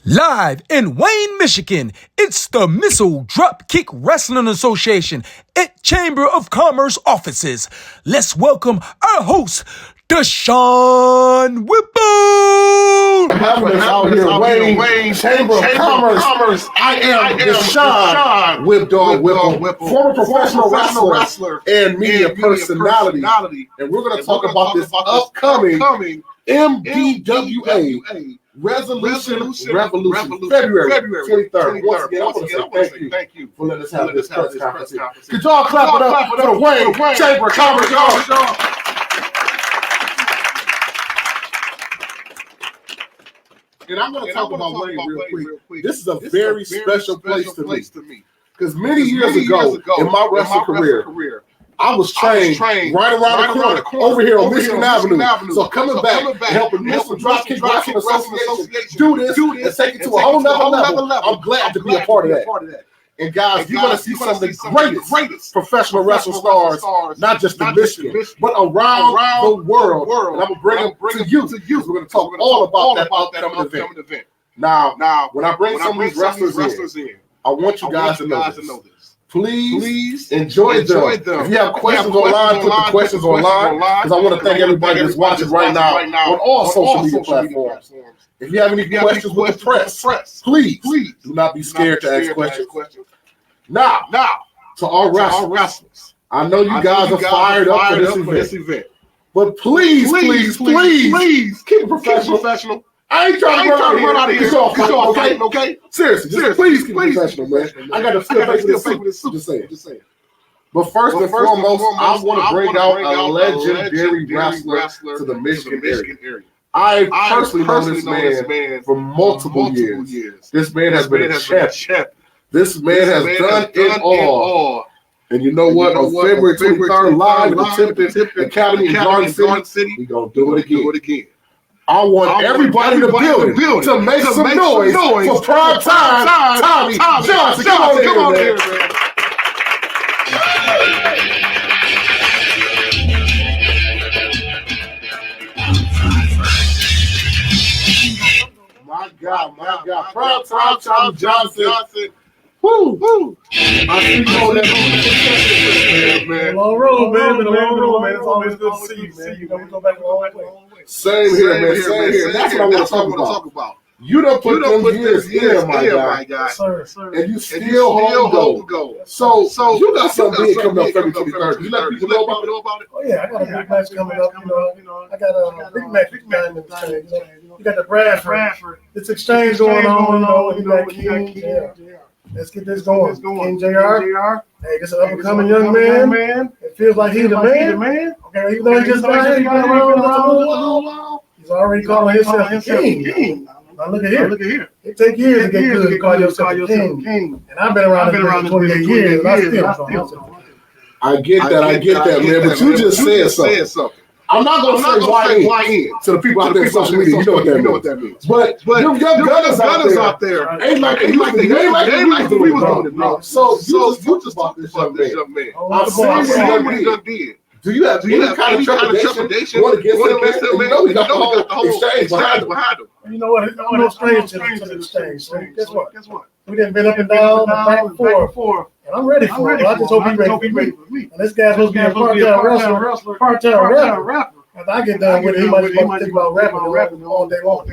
Live in Wayne, Michigan, it's the Missile Dropkick Wrestling Association at Chamber of Commerce offices. Let's welcome our host, Deshaun Whipple. Having us out here, Wayne, Chamber of Commerce. I am Deshaun Whipple, former professional wrestler and media personality. And we're going to talk about this upcoming MDWA Resolution Revolution, February 23rd. Once again, I want to say thank you for letting us have this press conference. Could y'all clap it up for the Wayne Chamber of Commerce? And I'm going to talk about Wayne real quick. This is a very special place to me. Because many years ago, in my wrestling career, I was trained right around the corner over here on Michigan Avenue. So coming back and helping Missile Dropkick Wrestling Association do this and take it to a whole nother level, I'm glad to be a part of that. And guys, you're going to see some of the greatest professional wrestling stars, not just in Michigan, but around the world. And I'm going to bring them to you. We're going to talk all about that upcoming event. Now, when I bring some of these wrestlers in, I want you guys to know this. Please enjoy them. If you have questions online, put the questions online, because I want to thank everybody that's watching right now on all social media platforms. If you have any questions with the press, please do not be scared to ask questions. Now, to our wrestlers, I know you guys are fired up for this event, but please keep it professional. I ain't trying to run out of here. Okay? Seriously, please keep it professional, man. I got to feel with the suit. Just saying. But first and foremost, I want to bring out a legendary wrestler to the Michigan area. I personally know this man for multiple years. This man has been a champ. This man has done it all. And you know what? On February 23rd, live at the Tipton Academy in Garden City, we're going to do it again. I want everybody in the building to make some noise for prime time Tommy Johnson. Come on here, man. My God. Prime time Tommy Johnson. Woo. I see you on that man. Long road, man. It's always good to see you, man. You know, we go back a long way. Same here, man. That's what I want to talk about. You done put them years in, my guy. Sir. And you still hold go. So you got something big coming up February 23rd. You let people know about it? Oh, yeah. I got a big match coming up. I got a big match time in the You got the Bradford. It's exchange going on. You got King. Yeah. Let's get this going. King JR. Hey, this is an up-and-coming young man. It feels like he's the man. Okay, even though he just got here, he's already calling himself king. Now look at here. It takes years to get good to call yourself a king. And I've been around for 28 years, and I still call myself. I get that, man. But you just said something. I'm not going to say why in to the people out there on social media. You know what that means. But them young gunners out there ain't like they was doing it, bro. So you just about this young man. I've seen what he done did. Do you have any kind of trepidation going against him, man? You know he got the whole exchange behind him. You know what? I'm no stranger to the exchange. So guess what? We done been up and down, back and forth. And I'm ready for it. I just hope he's ready for me. And this guy's supposed to be a part-time wrestler, part-time rapper. After I get done with it, he might think about rapping all day long.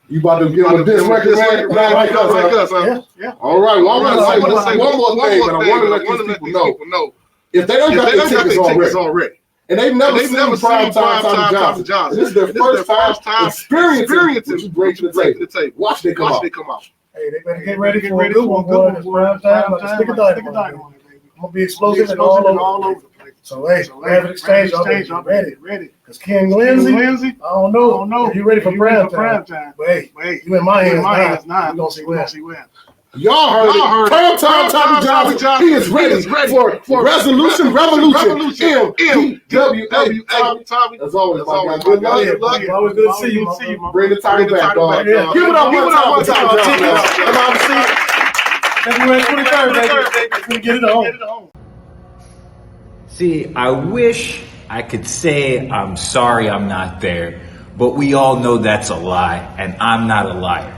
You about to get on this record, man? Not like us, huh? Yeah. All right. Well, I'm going to say one more thing, but I want to let these people know. If they don't got their tickets already, and they've never seen prime time Tommy Johnson, this is their first time experiencing what you bring to the table. Watch they come out. Hey, they better get ready for a good one, boy. It's prime time. Like a stick of dynamite. I'm going to be explosive and all over the place. So, hey, have an exchange. I'm ready. Because King Lindsay, I don't know if you're ready for prime time. But, hey, you in my hands now. You're going to see when. Y'all heard it. Prime time Tommy Johnson. He is ready for Resolution Revolution. MDWA. Tommy. As always, my guy. Good luck. Always good to see you. Bring the Tommy back, dog. Give it up one time. February 23rd, baby. We're going to get it on. See, I wish I could say I'm sorry I'm not there, but we all know that's a lie, and I'm not a liar.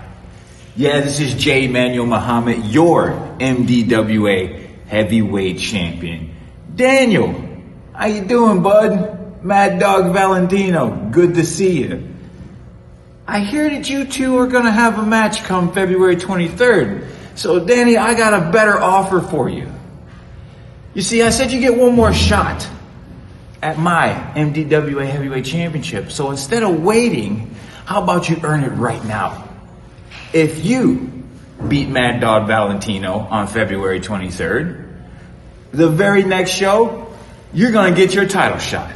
Yeah, this is J. Manuel Muhammad, your MDWA heavyweight champion. Daniel, how you doing, bud? Mad Dog Valentino, good to see you. I hear that you two are gonna have a match come February 23rd. So Danny, I got a better offer for you. You see, I said you get one more shot at my MDWA heavyweight championship. So instead of waiting, how about you earn it right now? If you beat Mad Dog Valentino on February 23rd, the very next show, you're gonna get your title shot.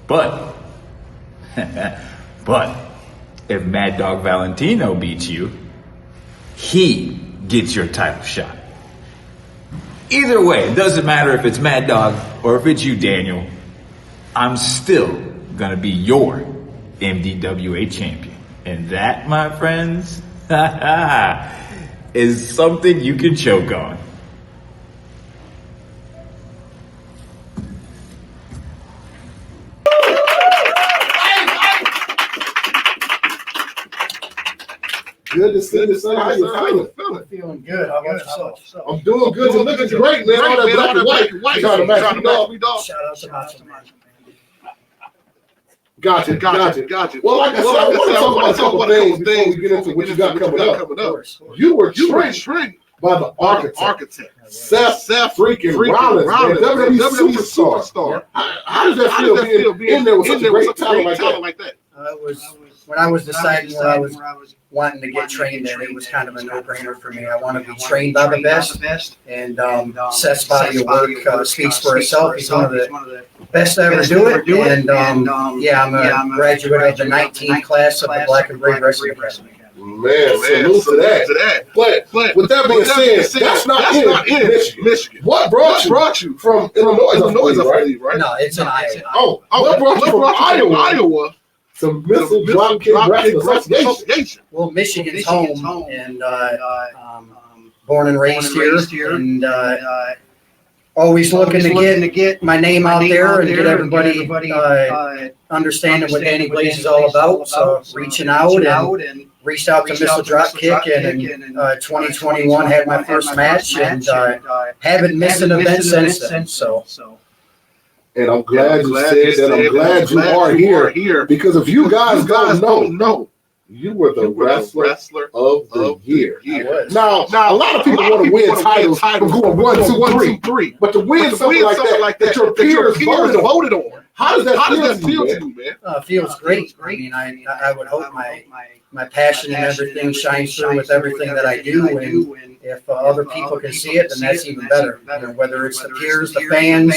But if Mad Dog Valentino beats you, he gets your title shot. Either way, it doesn't matter if it's Mad Dog or if it's you, Daniel. I'm still gonna be your MDWA champion. And that, my friends, is something you can choke on. Good to see you, son. How you feeling? Feeling good. How about yourself? I'm doing good. You're looking great, man. All that black and white. Trying to match me, dog. Shout out to Missile. Gotcha. Well, like I said, I want to talk about a couple things before we get into what you got coming up. You were trained by the architect, Seth freaking Rollins, man, WWE superstar. How does that feel being in there with such a great talent like that? When I was deciding where I was wanting to get trained at, it was kind of a no-brainer for me. I want to be trained by the best, and Seth's body of work speaks for itself. He's one of the best to ever do it, and yeah, I'm a graduate of the 19th class of the Black and Gray Wrestling Academy. Man, salute to that. But with that being said, that's not in Michigan. What brought you from Illinois, right? No, it's in Iowa. Oh, what brought you from Iowa to Missile Dropkick Wrestling Association? Well, Michigan's home, and born and raised here, and always looking to get my name out there and get everybody understanding what Danny Blaze is all about. So reaching out and reached out to Missile Dropkick, and in 2021 had my first match, and haven't missed an event since then. So. And I'm glad you said that. I'm glad you are here, because if you guys don't know, you were the wrestler of the year. Now, a lot of people want to win titles from going 1, 2, 3, but to win something like that your peers voted on. How does that feel to you, man? Feels great. I mean, I would hope my passion and everything shines through with everything that I do, and if other people can see it, then that's even better. Whether it's the peers, the fans,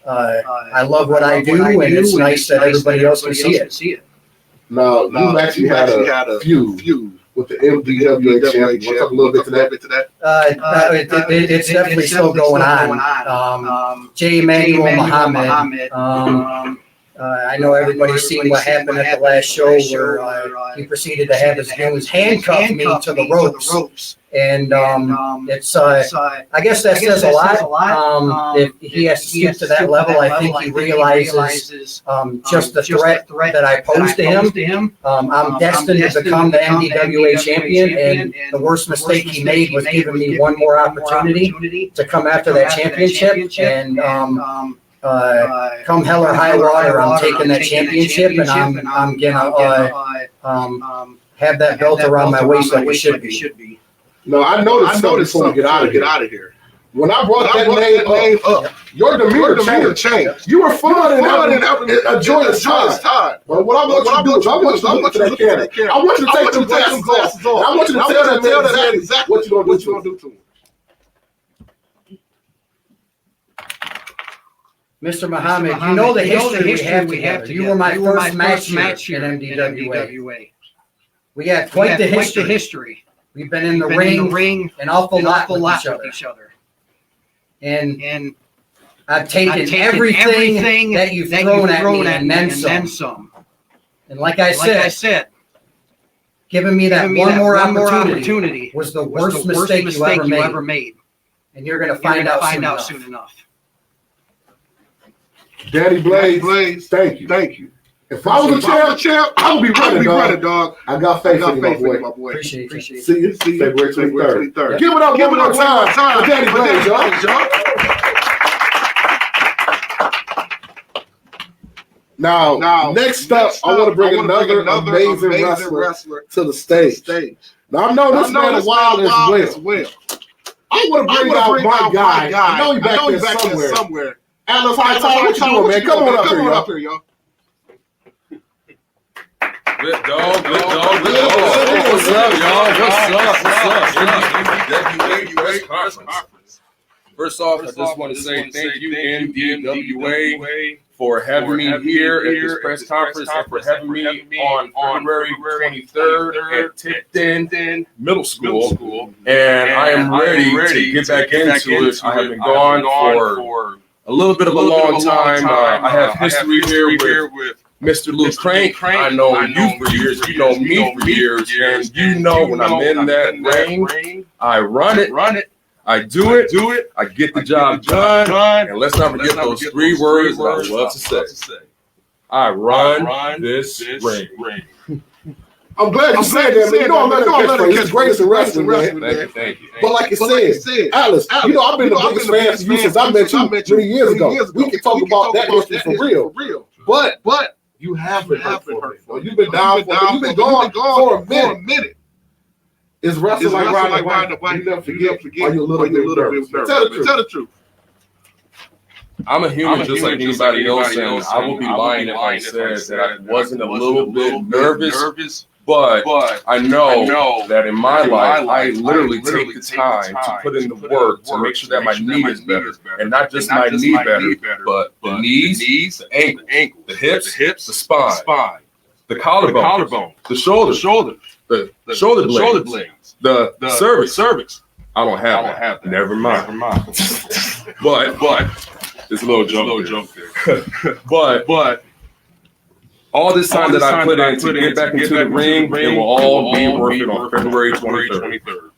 I love what I do, and it's nice that everybody else can see it. Now, you actually had a feud with the MDWA champion. Want to talk a little bit to that? It's definitely still going on. J. Manuel Muhammad. I know everybody's seen what happened at the last show where he proceeded to have his goons handcuff me to the ropes. And it's I guess that says a lot. If he has to stoop to that level, I think he realizes just the threat that I posed to him. I'm destined to become the MDWA champion, and the worst mistake he made was giving me one more opportunity to come after that championship. And come hell or high water, I'm taking that championship, and I'm gonna have that belt around my waist like it should be. No, I noticed before we get out of here. When I brought that name up, your demeanor changed. You were fun and having a joyous time. But what I want you to do is I want you to look at that camera. I want you to take some glasses off. I want you to tell that man exactly what you're going to do to him. Mr. Muhammad, you know the history we have together. You were my first match in MDWA. We have quite the history. We've been in the ring an awful lot with each other. And I've taken everything that you've thrown at me and then some. And like I said, giving me that one more opportunity was the worst mistake you ever made. And you're going to find out soon enough. Danny Blaze, thank you. If I was a champ, I would be running, dog. I got faith in you, my boy. Appreciate it. See you February 23rd. Give it up one more time for Danny Blaze, y'all. Now, next up, I want to bring another amazing wrestler to the stage. Now, I know this man is wild as well. I want to bring out my guy. I know he's back there somewhere. Atlas Hightower, what you doing, man? Come on up here, y'all. Lit dog. What's up, y'all? What's up? First off, I just want to say thank you, MDWA, for having me here at this press conference and for having me on February 23rd at Tipton Middle School. And I am ready to get back into it. I have been gone for a little bit of a long time. I have history here with Mr. Luke Crank. I know you for years. You know me for years. And you know when I'm in that ring, I run it. I do it. I get the job done. And let's not forget those 3 words that I love to say. I run this ring. I'm glad you said that, man. You know I'm not a catchphrase. He's the greatest in wrestling, man. Thank you. But like you said, Alice, you know I've been the biggest fan of you since I met you many years ago. We can talk about that history for real. But you have been hurt for it. You've been down for it. You've been gone for a minute. Is wrestling like riding a bike? You never forget. Are you a little bit nervous? Tell the truth. I'm a human just like anybody else, and I will be lying if I said that I wasn't a little bit nervous. But I know that in my life, I literally take the time to put in the work to make sure that my knee is better. And not just my knee better, but the knees, the ankle, the hips, the spine, the collarbone, the shoulder, the shoulder blades, the cervix. I don't have that. Never mind. But it's a little joke there. But all this time that I put in to get back into the ring, it will all be worth it on February 23rd.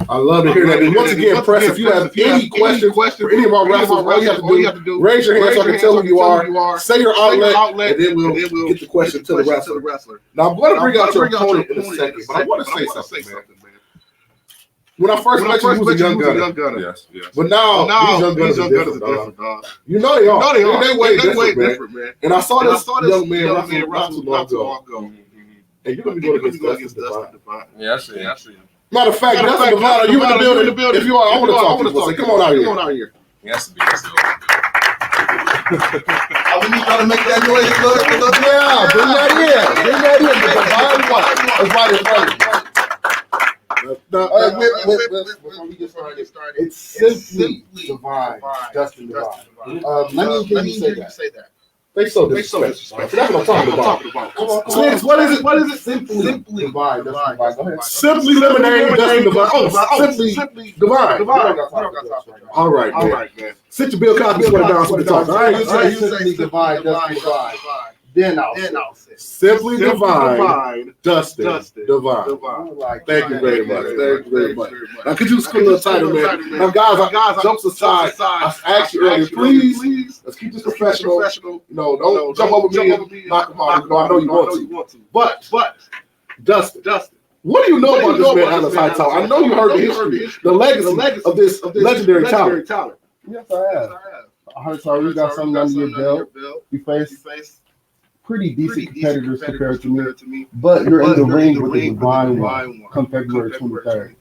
I love to hear that. And once again, press, if you have any questions for any of our wrestlers, all you have to do, raise your hand so I can tell who you are, say your outlet, and then we'll get the question to the wrestler. Now, I'm going to bring out your opponent in a second, but I want to say something, man. When I first met you, he was a young gunner. Yes. But now these young gunners are different, dog. You know they are. They way different, man. And I saw this young man wrestle not too long ago. And you're going to be going against Dustin Divine. Yeah, I see. Matter of fact, Dustin Divine, are you in the building? If you are, I want to talk to you. Come on out here. He has to be still. We need y'all to make that noise. Yeah, bring that in. Divine what? That's right in front of you. Before we get started, it's simply Divine, Dustin Divine. Let me say that. They so disrespectful. That's what I'm talking about. What is it? Simply Divine, Dustin Divine. Go ahead. Simply Lemonade, Dustin Divine. Simply Divine. All right, man. Sit your Bill Cosby sweater down so we talk. All right, you say Simply Divine, Dustin Divine. Then I'll say Simply Divine, Dustin Divine. Thank you very much. Now, could you just put a little tighter, man? Now, guys, jumps aside. I asked you earlier, please, let's keep this professional. Don't jump over me and knock him out. I know you want to. But, Dustin, what do you know about this man, Atlas Hightower? I know you heard the history, the legacy of this legendary talent. Yes, I have. Hightower, you got something under your belt. You face pretty decent competitors compared to me, but you're in the ring with the Divine One come February 23rd.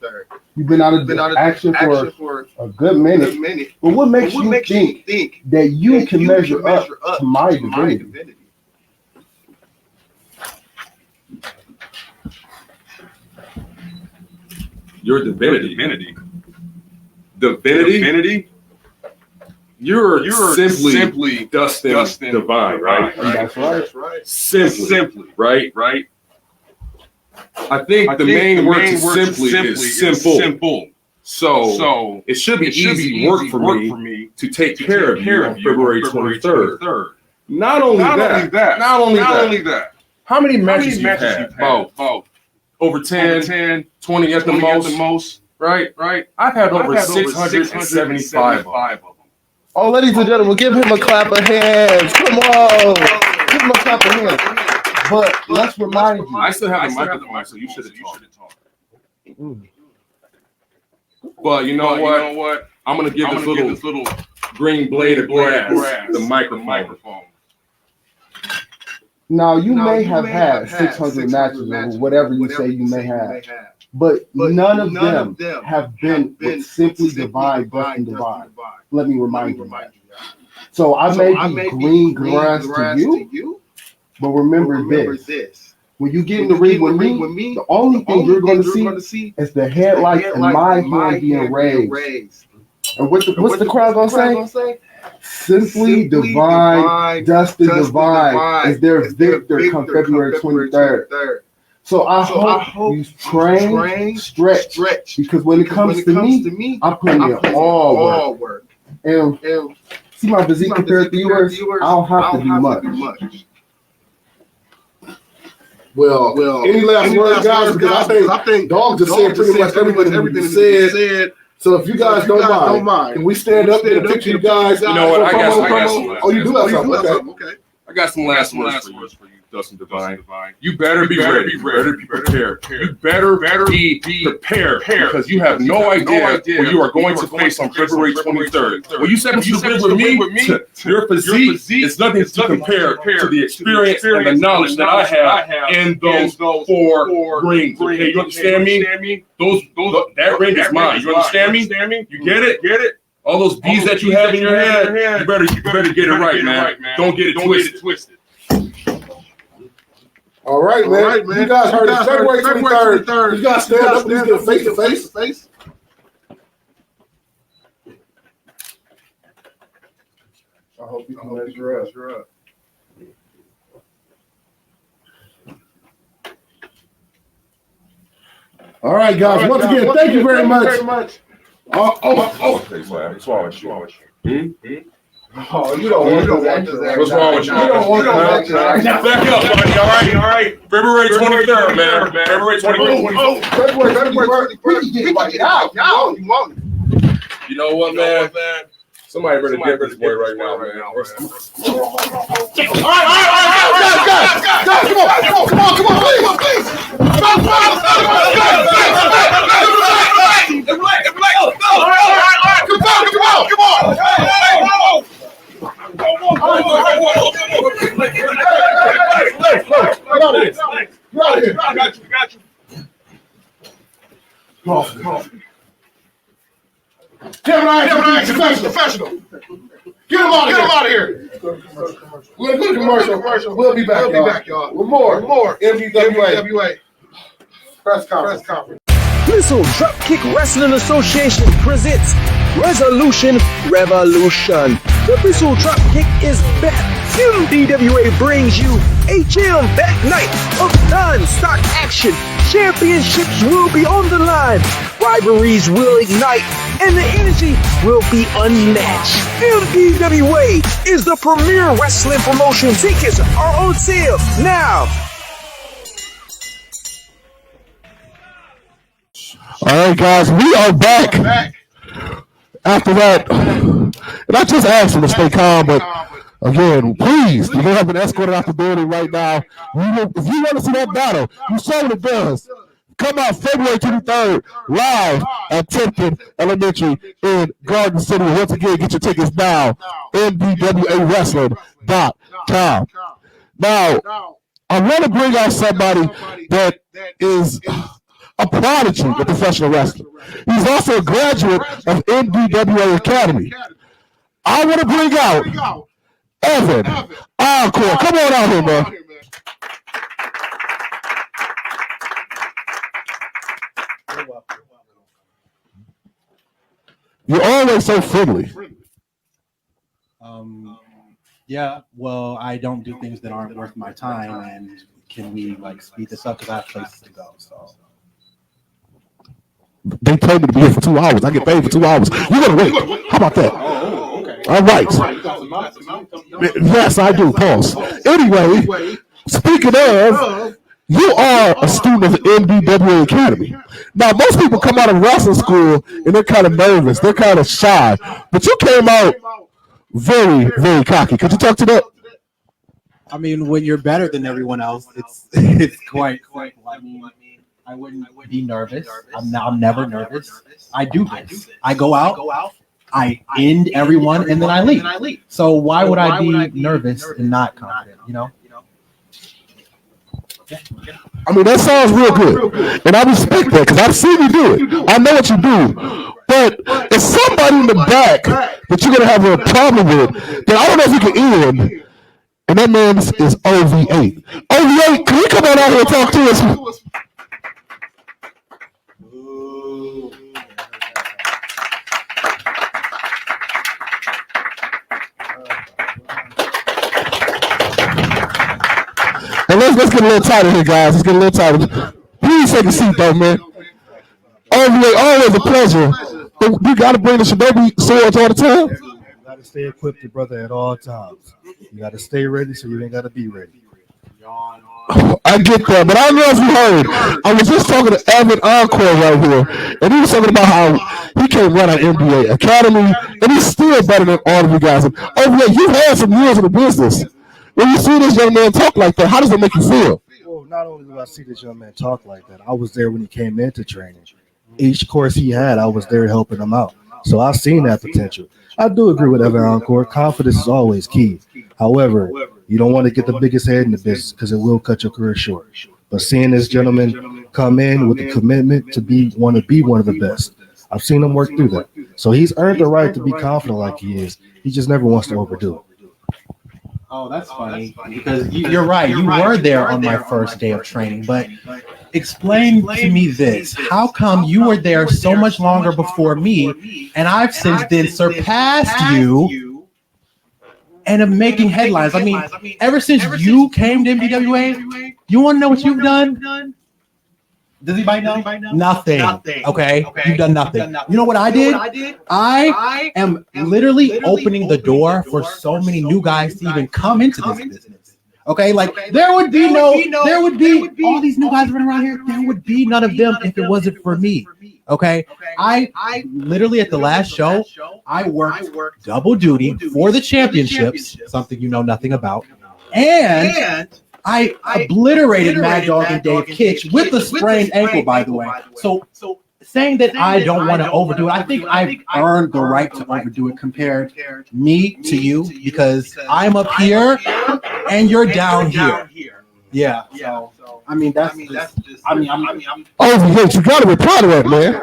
You've been out of action for a good minute, but what makes you think that you can measure up to my divinity? Your divinity? Divinity? You're simply Dustin Divine, right? That's right. Simply, right? I think the main word to simply is simple. So it should be easy work for me to take care of you on February 23rd. Not only that. How many matches you had? About over 10, 20 at the most, right? I've had over 675 of them. Oh, ladies and gentlemen, give him a clap of hands. Come on. pretty much comprehend. But let's remind you. I still have a microphone, so you should have talked. But you know what? I'm gonna give this little green blade of grass the microphone. Now, you may have had 600 matches or whatever you say you may have, but none of them have been with Simply Divine, Dustin Divine. Let me remind you that. So I may be green grass to you, but remember this. When you get in the ring with me, the only thing you're going to see is the headlights and my hand being raised. And what's the crowd going to say? Simply Divine, Dustin Divine is their victor come February 23rd. So I hope you train, stretch, because when it comes to me, I'm putting in all work. And see my physique compared to yours, I don't have to do much. Well, any last words, guys? Because I think Dog just said pretty much everything he said. So if you guys don't mind, can we stand up there and picture you guys? You know what? I got some. Oh, you do have something. Okay. I got some last words for you, Dustin Divine. You better be ready. You better be prepared. You better be prepared because you have no idea what you are going to face on February 23rd. When you said you live with me, your physique is nothing to compare to the experience and the knowledge that I have in those 4 rings. Okay, you understand me? That ring is mine. You understand me? You get it? All those B's that you have in your head, you better get it right, man. Don't get it twisted. All right, man. You guys heard it. February 23rd. You guys stand up and get face to face. I hope you can measure up. All right, guys. Once again, thank you very much. Oh. What's wrong with you? Oh, you don't want that. What's wrong with you? You don't want that. Back up, buddy. All right. February 23rd, man. February 23rd. February 23rd. We can get it out. You want it. You know what, man? Somebody better get this boy right now, man. All right. Guys, come on, please. Come on. Got you. Come on. Kevin, I am professional. Get him out of here. We're going to go to commercial. We'll be back, y'all. With more MDWA press conference. Missile Dropkick Wrestling Association presents Resolution Revolution. The Missile Dropkick is back. MDWA brings you a jam-packed night of non-stop action. Championships will be on the line. Rivalries will ignite, and the energy will be unmatched. MDWA is the premier wrestling promotion. Tickets are on sale now. All right, guys, we are back. After that, and I just asked him to stay calm, but again, please, you don't have been escorted out the building right now. If you want to see that battle, you saw what it does. Come out February 23rd, live at Tipton Elementary in Garden City. Once again, get your tickets now, MDWAWrestling.com. Now, I want to bring out somebody that is a prodigy of professional wrestling. He's also a graduate of MDWA Academy. I want to bring out Evan Encore. Come on out here, man. You're always so friendly. Yeah, well, I don't do things that aren't worth my time, and can we speed this up because I have places to go, so. They told me to be here for 2 hours. I get paid for 2 hours. You're going to wait. How about that? Oh, okay. All right. Yes, I do. Pause. Anyway, speaking of, you are a student of the MDWA Academy. Now, most people come out of wrestling school and they're kind of nervous. They're kind of shy. But you came out very, very cocky. Could you talk to that? I mean, when you're better than everyone else, it's quite simple. I mean, I wouldn't be nervous. I'm never nervous. I do this. I go out, I end everyone, and then I leave. So why would I be nervous and not confident? You know? I mean, that sounds real good, and I respect that because I've seen you do it. I know what you do, but if somebody in the back that you're gonna have a problem with, then I don't know if you can end. And that man is OV8. OV8, can you come on out here and talk to us? And let's get a little tighter here, guys. Let's get a little tighter. Please take a seat, though, man. OV8, always a pleasure. You got to bring the Shinobi swords all the time. You got to stay equipped, your brother, at all times. You got to stay ready, so you ain't got to be ready. I get that, but I don't know if you heard. I was just talking to Evan Encore right here, and he was talking about how he can't run an MBA academy, and he's still better than all of you guys. And OV8, you had some years in the business. When you see this young man talk like that, how does that make you feel? Well, not only do I see this young man talk like that, I was there when he came into training. Each course he had, I was there helping him out. So I've seen that potential. I do agree with Evan Encore. Confidence is always key. However, you don't want to get the biggest head in the business because it will cut your career short. But seeing this gentleman come in with the commitment to be one of the best, I've seen him work through that. So he's earned the right to be confident like he is. He just never wants to overdo it. Oh, that's funny because you're right. You were there on my first day of training, but explain to me this. How come you were there so much longer before me, and I've since then surpassed you and am making headlines? I mean, ever since you came to MDWA, you want to know what you've done? Does anybody know? Nothing. Okay. You've done nothing. You know what I did? I am literally opening the door for so many new guys to even come into this business. Okay, like there would be all these new guys running around here. There would be none of them if it wasn't for me. Okay, I literally at the last show, I worked double duty for the championships, something you know nothing about, and I obliterated Mad Dog and Dave Kitch with a sprained ankle, by the way. So saying that I don't want to overdo it, I think I've earned the right to overdo it compared me to you because I'm up here and you're down here. Yeah. So I mean that's just. I'm. OV8, you got to be proud of that, man.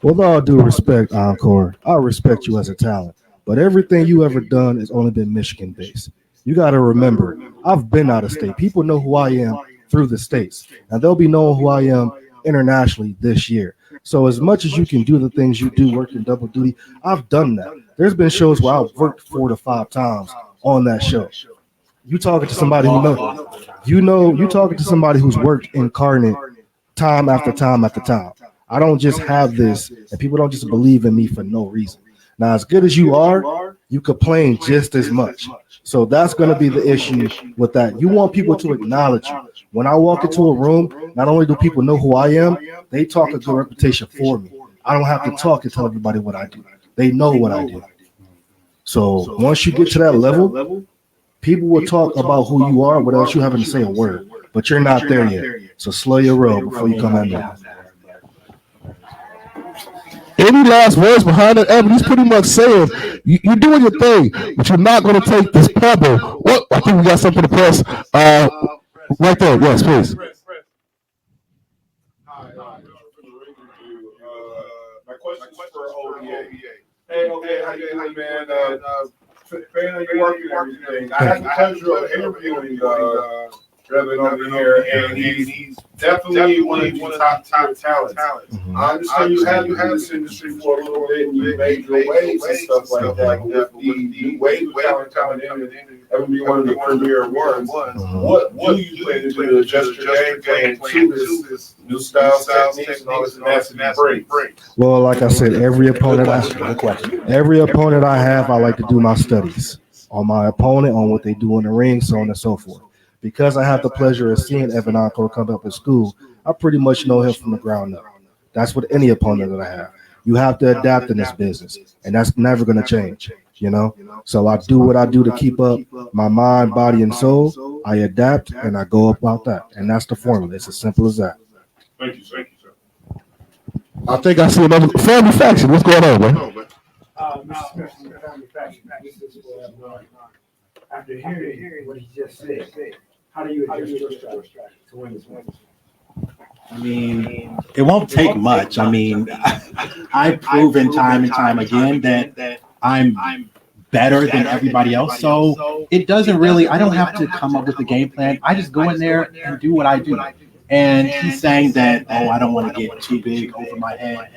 With all due respect, Encore, I respect you as a talent, but everything you ever done has only been Michigan-based. You got to remember, I've been out of state. People know who I am through the states, and they'll be knowing who I am internationally this year. So as much as you can do the things you do working double duty, I've done that. There's been shows where I've worked 4 to 5 times on that show. You talking to somebody who knows, you talking to somebody who's worked incarnate time after time after time. I don't just have this, and people don't just believe in me for no reason. Now, as good as you are, you complain just as much. So that's going to be the issue with that. You want people to acknowledge you. When I walk into a room, not only do people know who I am, they talk a good reputation for me. I don't have to talk and tell everybody what I do. They know what I do. So once you get to that level, people will talk about who you are without you having to say a word. But you're not there yet. So slow your roll before you come at me. Any last words behind it? Evan, he's pretty much saying you're doing your thing, but you're not going to take this pebble. What? I think we got something to press. Right there. Yes, please. My question for OVA. Hey, OVA, how you doing, man? Fan of your work and everything. I had the pleasure of interviewing Reverend over here, and he's definitely one of the top talents. I understand you have in this industry for a little bit, and you made your waves and stuff like that. With the wave talent coming in and ever be one of the premier ones, what do you plan to do to adjust your game plan to this new style, techniques, and all this massive break? Well, like I said, every opponent I have, I like to do my studies on my opponent, on what they do in the ring, so on and so forth. Because I have the pleasure of seeing Evan Encore come up in school, I pretty much know him from the ground up. That's with any opponent that I have. You have to adapt in this business, and that's never going to change. you know. So I do what I do to keep up my mind, body, and soul. I adapt and I go about that, and that's the formula. It's as simple as that. Thank you, sir. I think I see another family faction. What's going on, man? After hearing what he just said, how do you adjust your strategy to win this one? I mean, it won't take much. I mean, I've proven time and time again that I'm better than everybody else. So it doesn't really, I don't have to come up with a game plan. I just go in there and do what I do. And he's saying that, oh, I don't want to get too big over my head.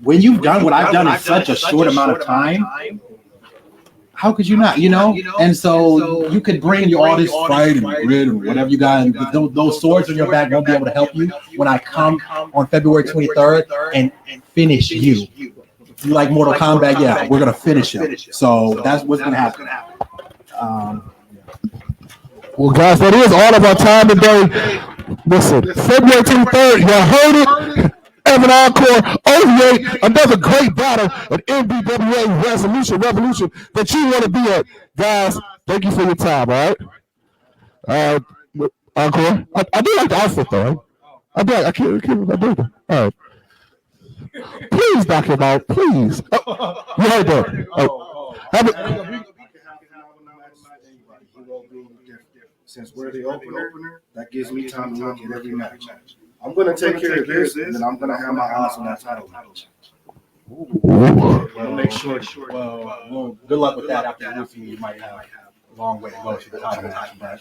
When you've done what I've done in such a short amount of time, how could you not, you know? And so you could bring all this fight and grit and whatever you got, and those swords on your back won't be able to help you when I come on February 23rd and finish you. If you like Mortal Kombat, yeah, we're going to finish him. So that's what's going to happen. Well, guys, that is all of our time today. Listen, February 23rd, you heard it. Evan Encore, OVA, another great battle at MDWA Revolution that you want to be at. Guys, thank you for your time, all right? Encore, I do like the outfit, though. I can't do that. All right. Please knock him out, please. Oh, you heard that. Since we're the opener, that gives me time to look at every match. I'm going to take care of this, and then I'm going to have my eyes on that title match. Well, make sure. Well, good luck with that. After Lucy, you might have a long way to go to the title match. But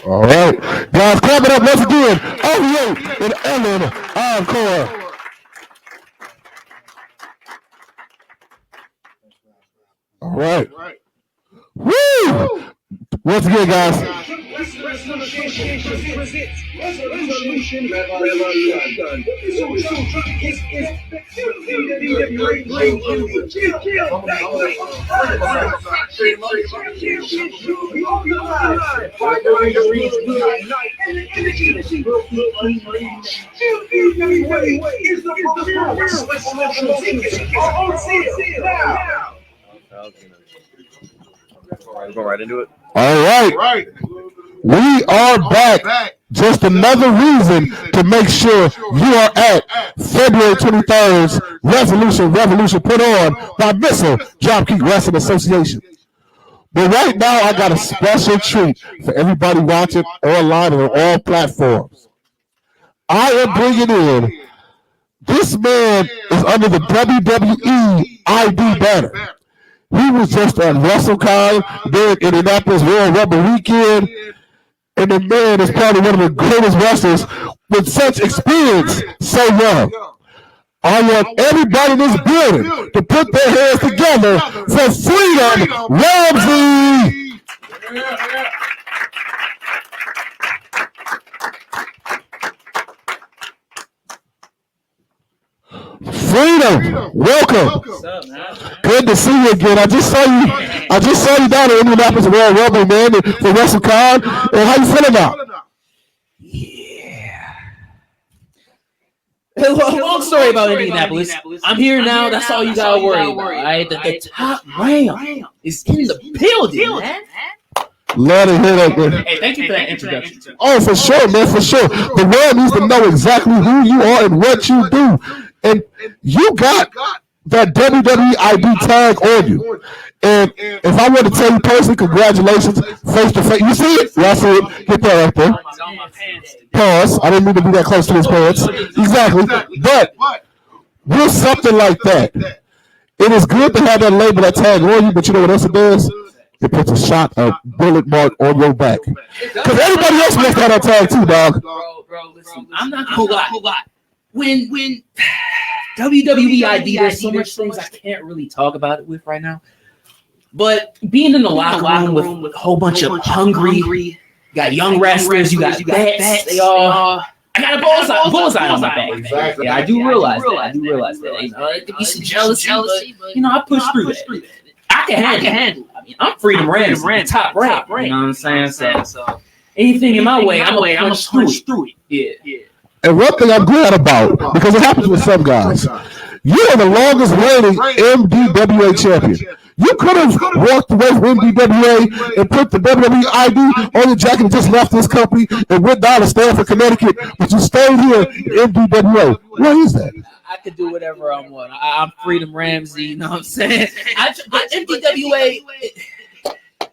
all right, guys, clap it up once again. OVA and Ellen Encore. All right. Woo! Once again, guys. Resolution Revolution. Go right into it. All right. We are back. Just another reason to make sure you are at February 23rd's Revolution put on by Missile Dropkick Wrestling Association. But right now, I got a special treat for everybody watching online and on all platforms. I am bringing in, this man is under the WWE ID banner. He was just at WrestleCon during Indianapolis Royal Rumble weekend. And the man is probably one of the greatest wrestlers with such experience so young. I want everybody in this building to put their hands together for Freedom Ramsey. Freedom, welcome. What's up, man? Good to see you again. I just saw you down at Indianapolis Royal Rumble, man, for WrestleCon. And how you feeling now? Yeah. Long story about Indianapolis. I'm here now. That's all you gotta worry about. All right, the top round is in the building, man. Love to hear that, man. Hey, thank you for that introduction. Oh, for sure, man, for sure. The world needs to know exactly who you are and what you do. And you got that WWE ID tag on you. And if I want to tell you personally, congratulations, face to face. You see it? Yeah, I see it. Get that right there. Pause. I didn't mean to be that close to his pants. Exactly. But with something like that, it is good to have that label, that tag on you, but you know what else it does? It puts a shot of bullet mark on your back. Because everybody else wants to have that tag too, dog. Bro, listen. I'm not gonna lie. When WWE ID, there's so much things I can't really talk about it with right now. But being in the locker room with a whole bunch of hungry, you got young wrestlers, you got vets, they all. I got a bullseye on my back. Exactly. Yeah, I do realize that. You know, there could be some jealousy, but you know, I push through that. I can handle it. I mean, I'm Freedom Ramsey, top rank. You know what I'm saying? So anything in my way, I'm gonna punch through it. Yeah. And one thing I'm glad about, because it happens with some guys, you are the longest reigning MDWA champion. You could have walked away from MDWA and put the WWE ID on your jacket and just left this company and went down to Stamford, Connecticut, but you stayed here in MDWA. What is that? I could do whatever I want. I'm Freedom Ramsey, you know what I'm saying?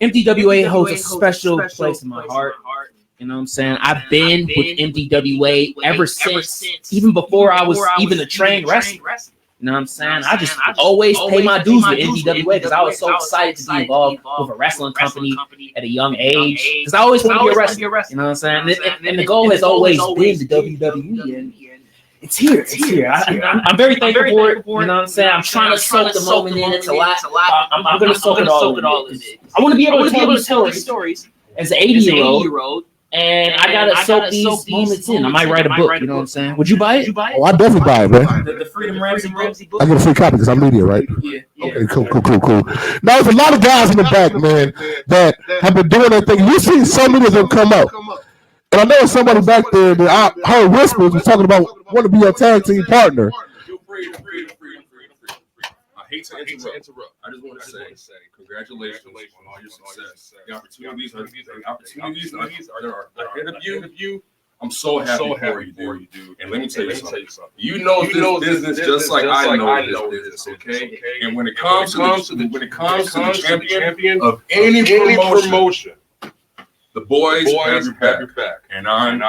MDWA holds a special place in my heart. You know what I'm saying? I've been with MDWA ever since, even before I was even a trained wrestler. You know what I'm saying? I just always pay my dues with MDWA because I was so excited to be involved with a wrestling company at a young age. Because I always wanted to be a wrestler. You know what I'm saying? And the goal has always been the WWE. And it's here. It's here. I'm very thankful for it. You know what I'm saying? I'm trying to soak the moment in. It's a lot. I'm going to soak it all in. I want to be able to tell these stories as an 80-year-old. And I gotta soak these moments in. I might write a book. You know what I'm saying? Would you buy it? Oh, I definitely buy it, man. The Freedom Ramsey book. I get a free copy because I'm media, right? Yeah. Okay, cool. Now, there's a lot of guys in the back, man, that have been doing that thing. You've seen so many of them come up. And I know somebody back there that I heard whispers was talking about want to be your tag team partner. I hate to interrupt. I just want to say congratulations on all your success. The opportunities are ahead of you. I'm so happy for you, dude. And let me tell you something. You know this business just like I know this business, okay? And when it comes to the champion of any promotion, the boys have your back, and I am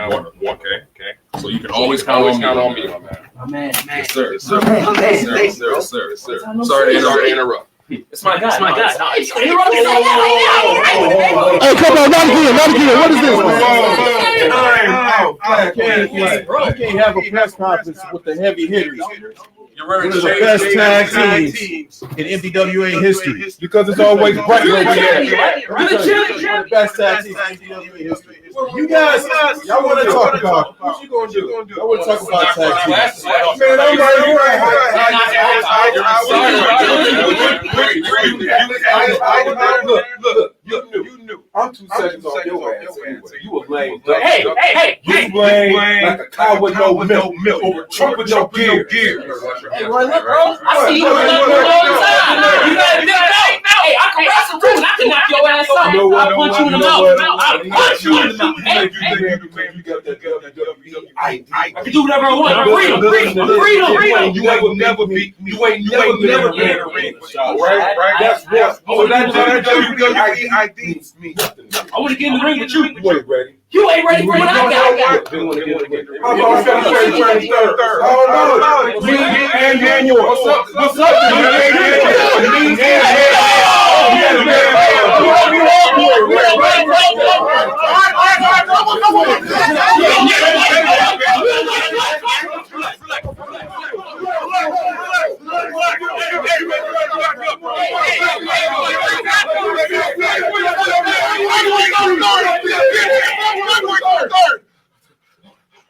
one of them. Okay. So you can always count on me, my man. Yes, sir. Sorry to interrupt. It's my guy. Hey, come on, not again. What is this? You can't have a press conference with the heavy hitters. You're One of the best tag teams in MDWA history because it's always bright where we at. One of the best tag teams in MDWA history. You guys, y'all want to talk about what you gonna do? I want to talk about tag teams. Man, I'm Look, you knew. I'm 2 seconds off your ass. You were lame. Hey. You lame like a cow with no milk over a truck with no gear. Hey, look, bro. I see you all the time. You gotta get out. Hey, I can wrestle too. I can knock your ass out. I'll punch you in the mouth. Hey. I can do whatever I want. I'm freedom. You ain't never been in a ring. Right? That's what. So that WWE means nothing. I want to get in the ring with you. You ain't ready. You ain't ready for what I got. How about February 23rd? Oh, no. Me and Daniel. What's up?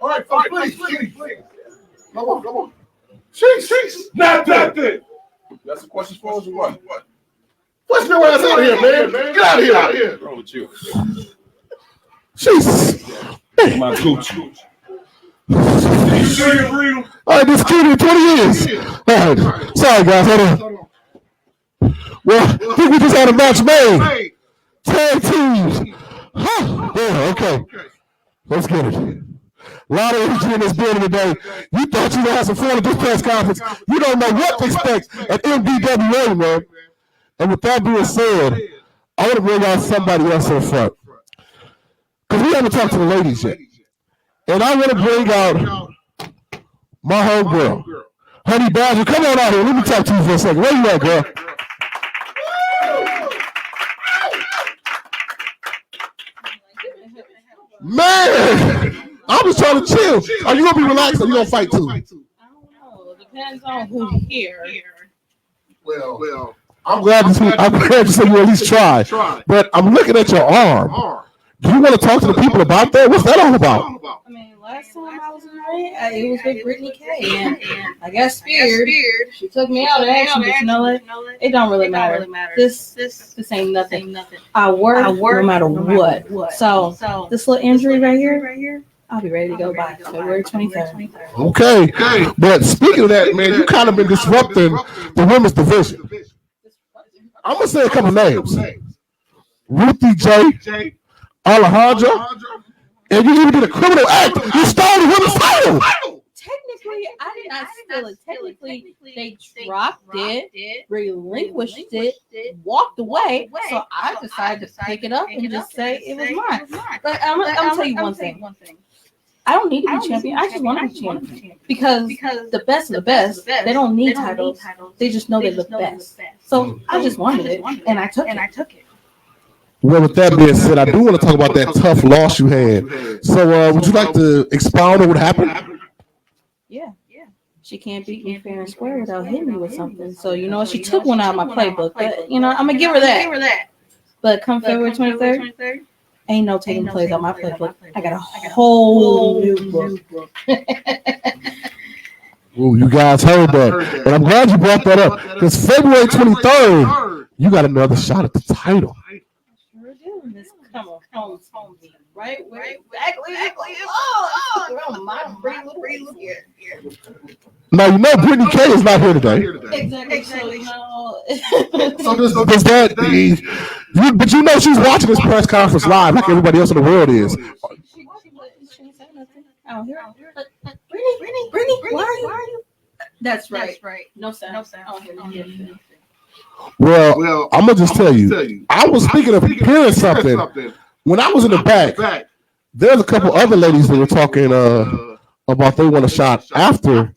All right, please. Come on. Sheesh. Not that thing. That's the question for us or what? Push your ass out of here, man. Get out of here. What's wrong with you? Jesus. My Gucci. All right, this kid in 20 years. All right. Sorry, guys. Hold on. Well, I think we just had a match made. Tag teams. Yeah, okay. Let's get it. A lot of energy in this building today. You thought you would have some fun at this press conference. You don't know what to expect at MDWA, man. And with that being said, I want to bring out somebody else in the front. Because we haven't talked to the ladies yet. And I want to bring out my homegirl, Honey Badger. Come on out here. Let me talk to you for a second. Where you at, girl? Man, I was trying to chill. Are you going to be relaxed or you going to fight too? I don't know. It depends on who's here. Well, I'm glad to see you at least try. But I'm looking at your arm. Do you want to talk to the people about that? What's that all about? I mean, last time I was in the ring, it was with Brittany K. And I got scared. She took me out of action, but you know what? It don't really matter. This ain't nothing. I work no matter what. So this little injury right here, I'll be ready to go by February 23rd. Okay. But speaking of that, man, you kind of been disrupting the women's division. I'm gonna say a couple names. Ruthie J, Alejandra, and you even did a criminal act. You stole the women's title. Technically, I did not steal it. Technically, they dropped it, relinquished it, walked away. So I decided to pick it up and just say it was mine. But I'm gonna tell you one thing. I don't need to be champion. I just want to be champion because the best of the best, they don't need titles. They just know they're the best. So I just wanted it, and I took it. Well, with that being said, I do want to talk about that tough loss you had. So, would you like to expound on what happened? Yeah. She can't beat me fair and square without hitting me with something. So, she took one out of my playbook. But, I'm going to give her that. But come February 23rd, ain't no taking plays out my playbook. I got a whole new book. Ooh, you guys heard that. And I'm glad you brought that up. Because February 23rd, you got another shot at the title. Sure do. This come on, right? Exactly. Oh, my pretty little here. Now, Brittany K is not here today. Exactly. No. So does that but she's watching this press conference live like everybody else in the world is. She didn't say nothing. I don't hear her. Brittany, why are you? That's right. No sound. I don't hear nothing. Well, I'm going to just tell you. I was speaking of hearing something. When I was in the back, there's a couple other ladies that were talking about they want a shot after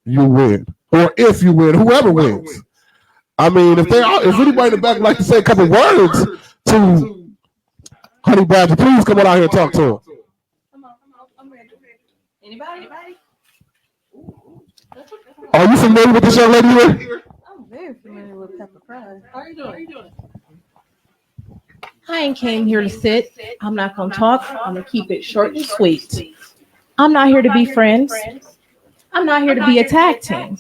you win. Or if you win, whoever wins. I mean, if anybody in the back would like to say a couple words to Honey Badger, please come on out here and talk to her. Come on, I'm ready. Anybody? Are you familiar with this young lady here? I'm very familiar with Pepper Fry. How are you doing? I ain't came here to sit. I'm not going to talk. I'm going to keep it short and sweet. I'm not here to be friends. I'm not here to be a tag team.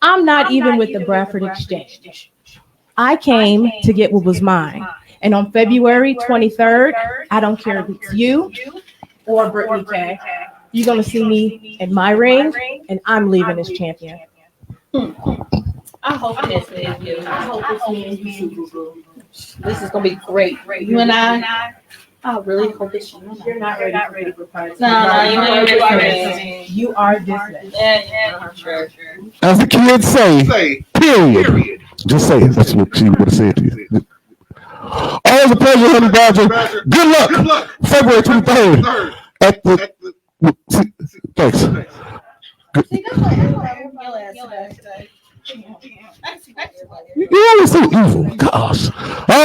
I'm not even with the Bradford Exchange. I came to get what was mine. And on February 23rd, I don't care if it's you or Brittany K. You're going to see me in my ring, and I'm leaving as champion. I hope it's me and you. I hope it's me and you. This is going to be great. You and I really hope it's you. You're not ready for party. No, you ain't ready. You are dismissed. Yeah, sure. As the kids say, period. Just say it. That's what she would have said to you. Always a pleasure, Honey Badger. Good luck. February 23rd at the. Thanks. You always so evil. Gosh. All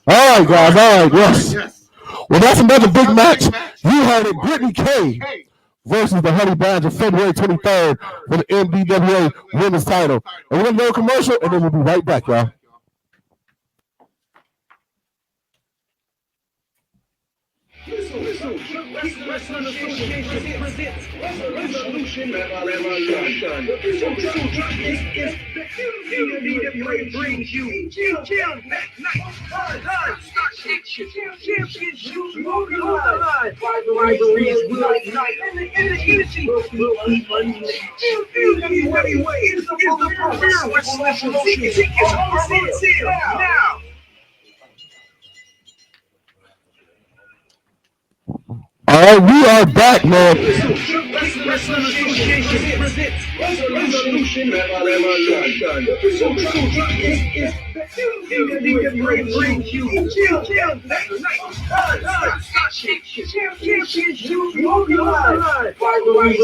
right, guys. All right, yes. Well, that's another big match. You heard it. Brittany K versus the Honey Badger, February 23rd for the MDWA women's title. And we're going to go to commercial, and then we'll be right back, y'all. Missile Dropkick Wrestling Association presents Resolution Revolution. The Missile Dropkick is the MDWA brings you Jam Back Night. Champions move you on. Rivalries will ignite, and the energy will be unleashed. MDWA is the premier wrestling association. Tickets on sale now. All right, we are back, man. Wrestling Association presents Resolution Revolution. The Missile Dropkick is the MDWA brings you Jam Back Night. Champions move you on. Rivalries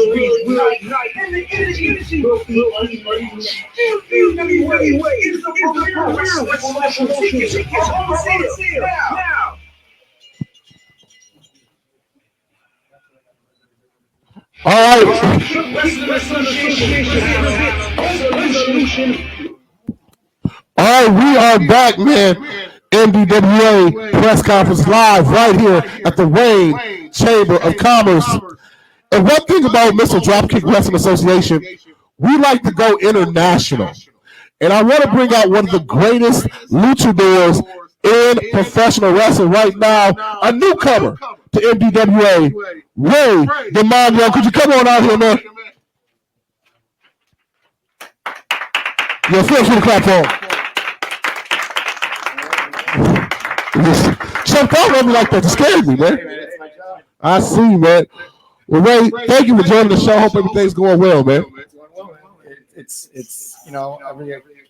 will ignite, and the energy will be unleashed. MDWA is the premier wrestling association. Tickets on sale now. All right. All right, we are back, man. MDWA press conference live right here at the Wayne Chamber of Commerce. And one thing about Missile Dropkick Wrestling Association, we like to go international. And I want to bring out one of the greatest luchadors in professional wrestling right now, a newcomer to MDWA, Ray DeMaggio. Could you come on out here, man? Yeah, feel free to clap for him. You just jumped out on me like that. You scared me, man. I see, man. Well, Ray, thank you for joining the show. Hope everything's going well, man. It's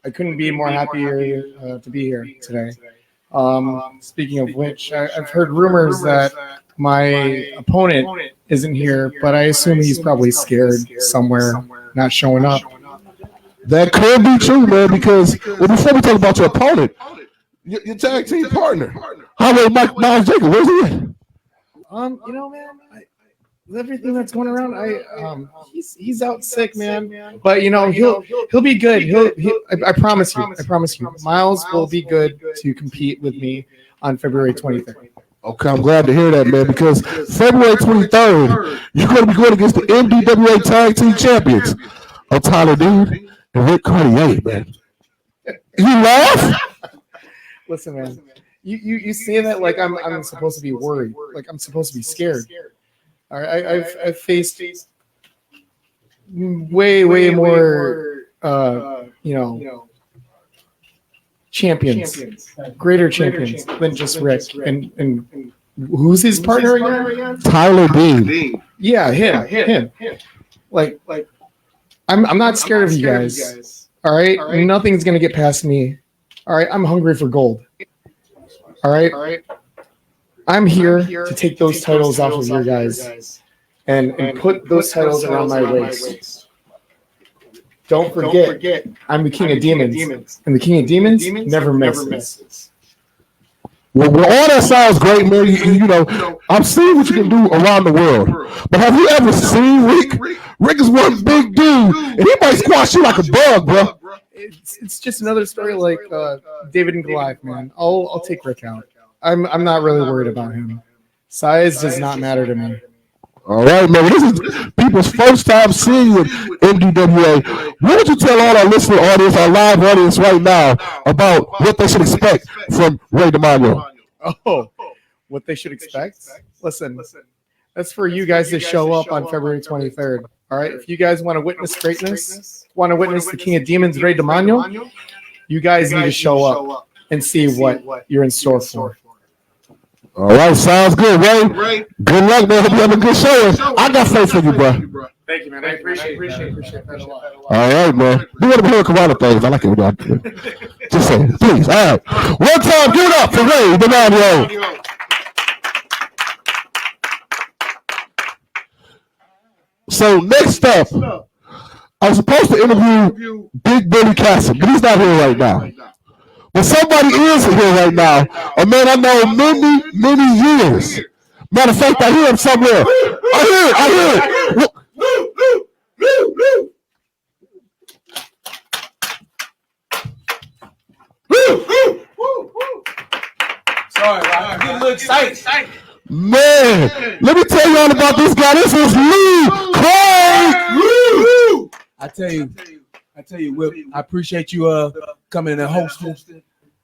I couldn't be more happier to be here today. Speaking of which, I've heard rumors that my opponent isn't here, but I assume he's probably scared somewhere, not showing up. That could be true, man, because before we talk about your opponent, your tag team partner, Highway Miles Jacob, where's he at? Man, with everything that's going around, he's out sick, man. But he'll be good. I promise you. Miles will be good to compete with me on February 23rd. Okay, I'm glad to hear that, man, because February 23rd, you're going to be going against the MDWA Tag Team Champions, Tyler Dude and Rick Cartier, man. You laugh? Listen, man, you say that like I'm supposed to be worried, like I'm supposed to be scared. All right, I've faced way more, champions, greater champions than just Rick. And who's his partner again? Tyler Dean. Yeah, him. Like I'm not scared of you guys. All right, nothing's gonna get past me. All right, I'm hungry for gold. All right, I'm here to take those titles off of your guys and put those titles around my waist. Don't forget, I'm the King of Demons, and the King of Demons never misses. Well, all that sounds great, man. I'm seeing what you can do around the world. But have you ever seen Rick? Rick is one big dude, and he might squash you like a bug, bro. It's just another story like David and Goliath, man. I'll take Rick out. I'm not really worried about him. Size does not matter to me. All right, man. This is people's first time seeing you in MDWA. What would you tell all our listening audience, our live audience right now, about what they should expect from Ray DiMaggio? Oh, what they should expect? Listen, that's for you guys to show up on February 23rd. All right, if you guys want to witness greatness, want to witness the King of Demons, Ray DiMaggio, you guys need to show up and see what you're in store for. All right, sounds good, Ray. Good luck, man. Hope you have a good show. I got faith for you, bro. Thank you, man. I appreciate that a lot. All right, man. Do one of the Hurricane things. I like it when y'all do it. Just say it, please. All right. One time, give it up for Ray DiMaggio. So next up, I was supposed to interview Big Billy Castle, but he's not here right now. But somebody is here right now, a man I know many years. Matter of fact, I hear him somewhere. I hear it. Sorry, I'm getting a little excited. Man, let me tell y'all about this guy. This is Lee Craig. I tell you, Whip, I appreciate you coming and hosting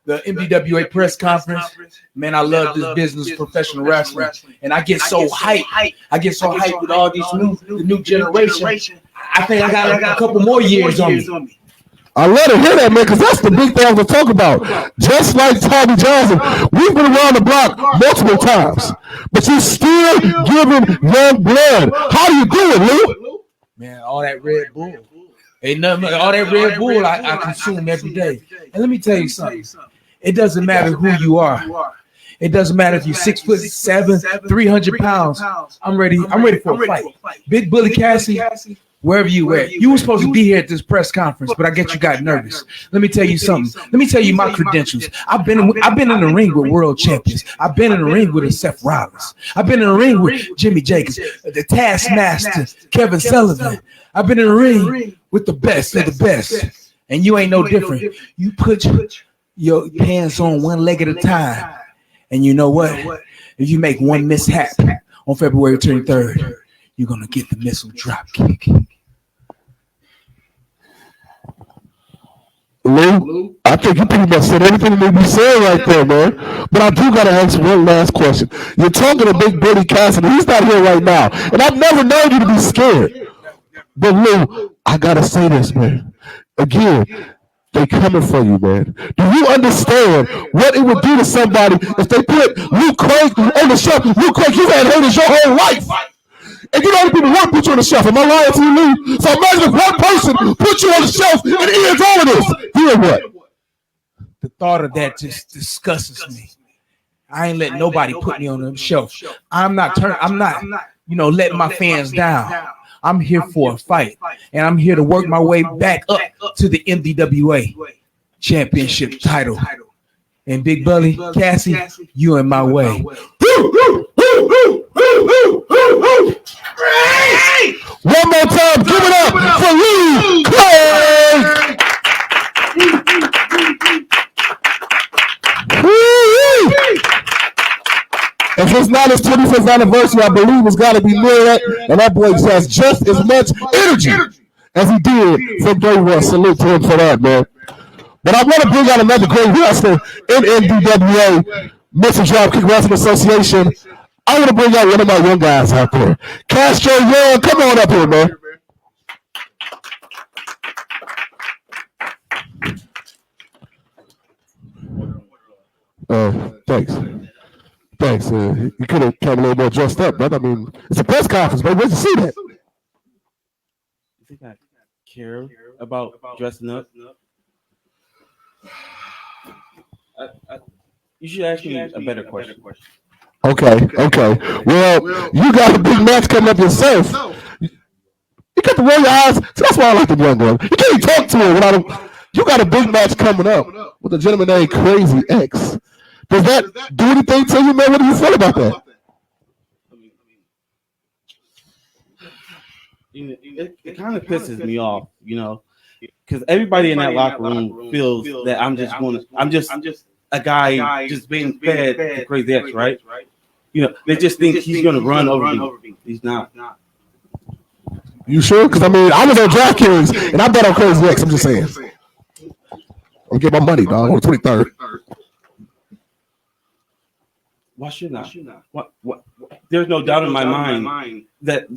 the MDWA press conference. Man, I love this business, professional wrestling, and I get so hyped. I get so hyped with all these new generation. I think I got a couple more years on me. I love to hear that, man, because that's the big thing I was going to talk about. Just like Tommy Johnson, we've been around the block multiple times, but you're still giving young blood. How do you do it, Lou? Man, all that Red Bull. Ain't nothing. All that Red Bull I consume every day. And let me tell you something. It doesn't matter who you are. It doesn't matter if you're 6'7", 300 pounds. I'm ready for a fight. Big Bully Cassie, wherever you at. You were supposed to be here at this press conference, but I guess you got nervous. Let me tell you something. Let me tell you my credentials. I've been in the ring with world champions. I've been in the ring with Seth Rollins. I've been in the ring with Jimmy Jacobs, the Taskmaster, Kevin Sullivan. I've been in the ring with the best of the best. And you ain't no different. You put your pants on one leg at a time. And you know what? If you make one mishap on February 23rd, you're going to get the Missile Dropkick. Lou, I think you pretty much said everything that you said right there, man. But I do got to ask one last question. You're talking to Big Billy Cassidy. He's not here right now. And I've never known you to be scared. But Lou, I got to say this, man. Again, They coming for you, man. Do you understand what it would do to somebody if they put Luke Craig on the shelf? Luke Craig, you've had haters your whole life. And you know the people want to put you on the shelf. Am I lying to you, Lou? So imagine if one person put you on the shelf and ends all of this. Then what? The thought of that just disgusts me. I ain't letting nobody put me on the shelf. I'm not, letting my fans down. I'm here for a fight, and I'm here to work my way back up to the MDWA championship title. And Big Bully, Cassie, you in my way. One more time, give it up for Luke Craig. If it's not his 25th anniversary, I believe it's got to be near that. And that boy has just as much energy as he did from day one. Salute to him for that, man. But I want to bring out another great wrestler in MDWA, Missile Dropkick Wrestling Association. I want to bring out one of my young guys out there. Castro Young, come on up here, man. Thanks. Thanks. You could have come a little more dressed up, but I mean, it's a press conference, man. Where'd you see that? You think I care about dressing up? You should ask me a better question. Okay. Well, you got a big match coming up yourself. You got to roll your eyes. So that's why I like the young girl. You can't even talk to her without him. You got a big match coming up with a gentleman named Crazy X. Does that do anything to you, man? What do you feel about that? It kind of pisses me off, because everybody in that locker room feels that I'm just a guy just being fed to Crazy X, right? They just think he's going to run over me. He's not. You sure? Because I mean, I was on DraftKings and I bet on Crazy X. I'm just saying. I'm get my money, dog. On the 23rd. Why should not? What? There's no doubt in my mind that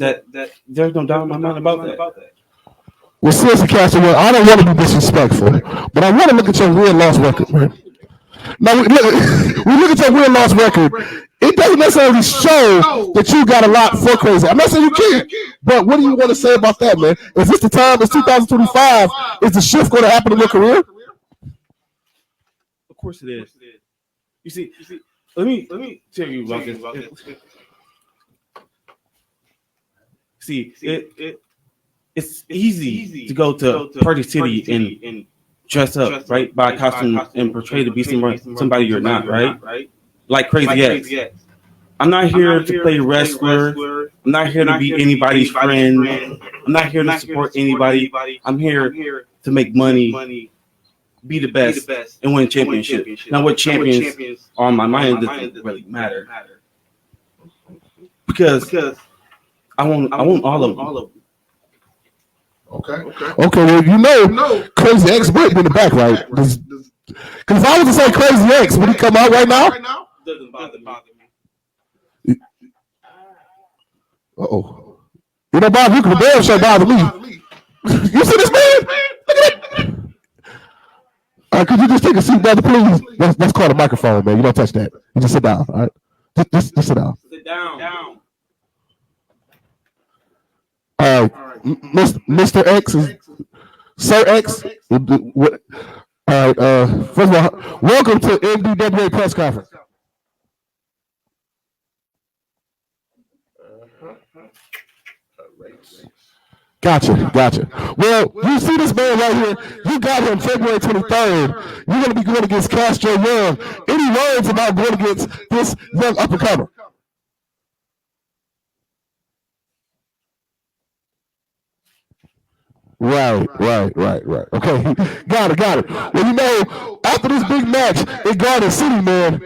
there's no doubt in my mind about that. Well, seriously, Castle, I don't want to be disrespectful, but I want to look at your win-loss record, man. Now, we look at your win-loss record. It doesn't necessarily show that you got a lot for Crazy. I'm not saying you can't, but what do you want to say about that, man? Is this the time? It's 2025. Is the shift going to happen in your career? Of course it is. You see, let me tell you about this. See, it's easy to go to Party City and dress up, right? Buy a costume and portray to be somebody you're not, right? Like Crazy X. I'm not here to play wrestler. I'm not here to be anybody's friend. I'm not here to support anybody. I'm here to make money, be the best, and win championships. Now, what champions are on my mind doesn't really matter, because I want all of them. Okay. Well, Crazy X might be in the back, right? Because if I was to say Crazy X, would he come out right now? Doesn't bother me. Uh-oh. You don't bother you, because the damn show bother me. You see this man? Look at that. Could you just take a seat, brother, please? That's called a microphone, man. You don't touch that. You just sit down, all right? Just sit down. Sit down. All right. Mr. X is Sir X. All right. First of all, welcome to MDWA press conference. Gotcha. Well, you see this man right here. You got him February 23rd. You're going to be going against Castro Young. Any words about going against this young up-and-comer? Right. Okay, got it. Well, after this big match in Garden City, man,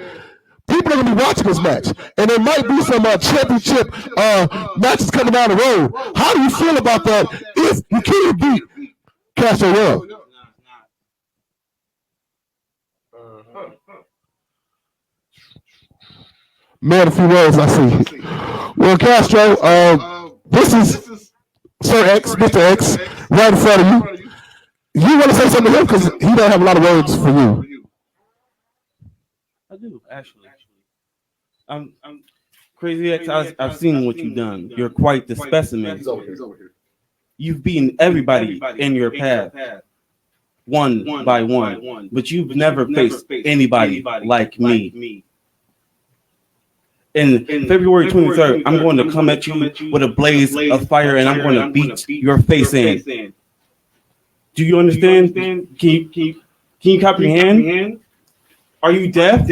people are going to be watching this match, and there might be some championship matches coming down the road. How do you feel about that if you can't beat Castro Young? Man, a few words I see. Well, Castro, this is Sir X, Mr. X, right in front of you. You want to say something to him because he don't have a lot of words for you. I do actually. I'm Crazy X. I've seen what you've done. You're quite the specimen. He's over here. You've beaten everybody in your path, one by one, but you've never faced anybody like me. In February 23rd, I'm going to come at you with a blaze of fire, and I'm going to beat your face in. Do you understand? Can you comprehend? Are you deaf?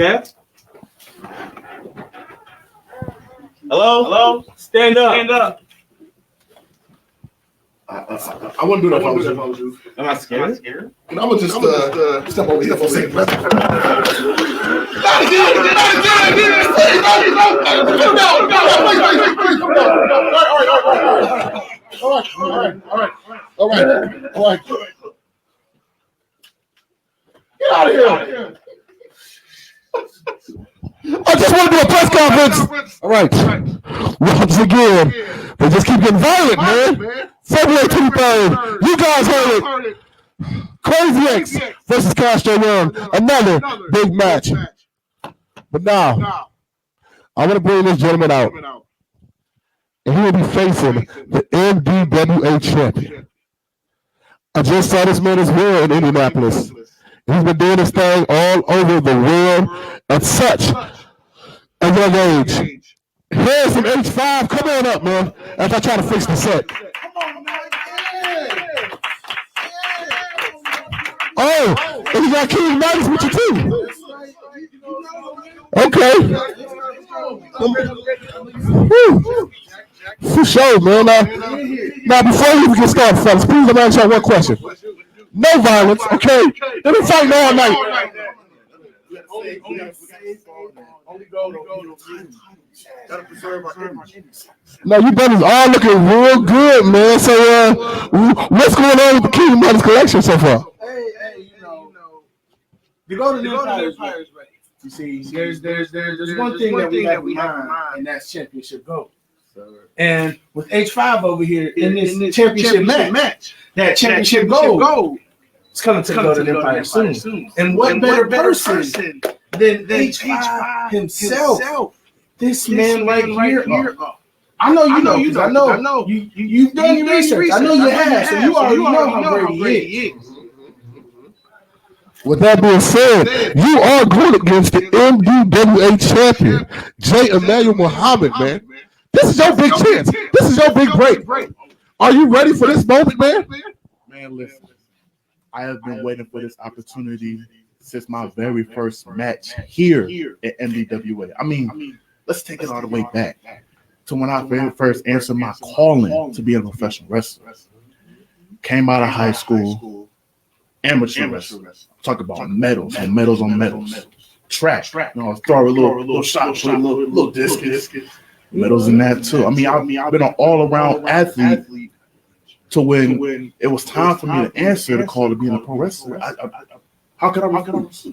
Hello? Stand up. I wouldn't do that if I was you. Am I scared? And I'm gonna just step over here for a second. Not again! All right. Get out of here! I just want to do a press conference. All right. Once again, they just keep getting violent, man. February 23rd. You guys heard it. Crazy X versus Castro Young. Another big match. But now, I want to bring this gentleman out. And he will be facing the MDWA champion. I just saw this man as well in Indianapolis. He's been doing this thing all over the world at such a young age. Here's some H5. Come on up, man, as I try to fix the set. Oh, and you got King Midas with you too. Okay. For sure, man. Now, before we even get started, fellas, please let me ask y'all one question. No violence, okay? They've been fighting all night. Now, you brothers all looking real good, man. So, what's going on with the King Midas collection so far? Hey, the Golden Empire's ready. You see, there's one thing that we have in mind, and that's championship gold. And with H5 over here in this championship match, that championship gold is coming to the Golden Empire soon. And what better person than H5 himself? This man right here. I know you know. I know you've done your research. I know you have. So you already know how great he is. With that being said, you are going against the MDWA champion, J. Emmanuel Muhammad, man. This is your big chance. This is your big break. Are you ready for this moment, man? Man, listen. I have been waiting for this opportunity since my very first match here at MDWA. I mean, let's take it all the way back to when I very first answered my calling to be a professional wrestler. Came out of high school, amateur wrestler. Talk about medals and medals on medals. Track, throw a little shot, put a little discus. Medals in that too. I mean, I've been an all-around athlete to when it was time for me to answer the call to being a pro wrestler. How could I refuse?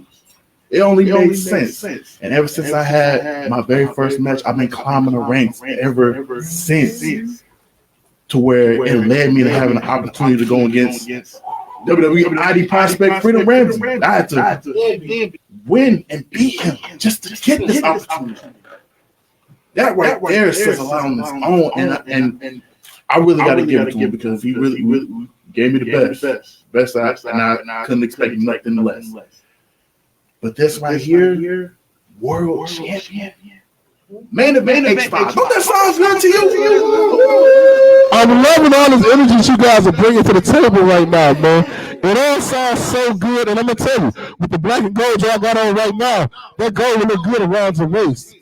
It only made sense. And ever since I had my very first match, I've been climbing the ranks ever since, to where it led me to having an opportunity to go against WWE ID prospect Freedom Ramsey. I had to win and beat him just to get this opportunity. That right there says a lot on its own, and I really got to give it to him because he really gave me the best, and I couldn't expect nothing less. But this right here, world champion, main event X5. Don't that sound good to you? I'm loving all this energy you guys are bringing to the table right now, man. It all sounds so good, and I'm gonna tell you, with the black and gold y'all got on right now, that gold will look good around your waist.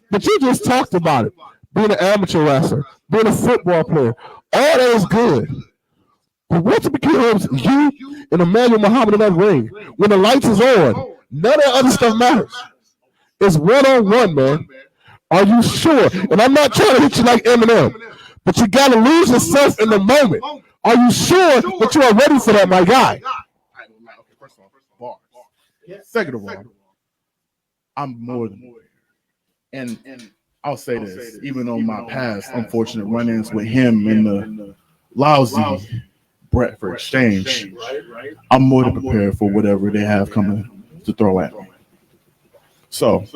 But you just talked about it, being an amateur wrestler, being a football player, all that is good. But once it becomes you and Emmanuel Muhammad in that ring, when the lights is on, none of that other stuff matters. It's one-on-one, man. Are you sure? And I'm not trying to hit you like Eminem, but you got to lose yourself in the moment. Are you sure that you are ready for that, my guy? First of all, bars. Second of all, I'm more than aware. And I'll say this, even on my past unfortunate run-ins with him and the lousy Bradford Exchange, I'm more than prepared for whatever they have coming to throw at me. So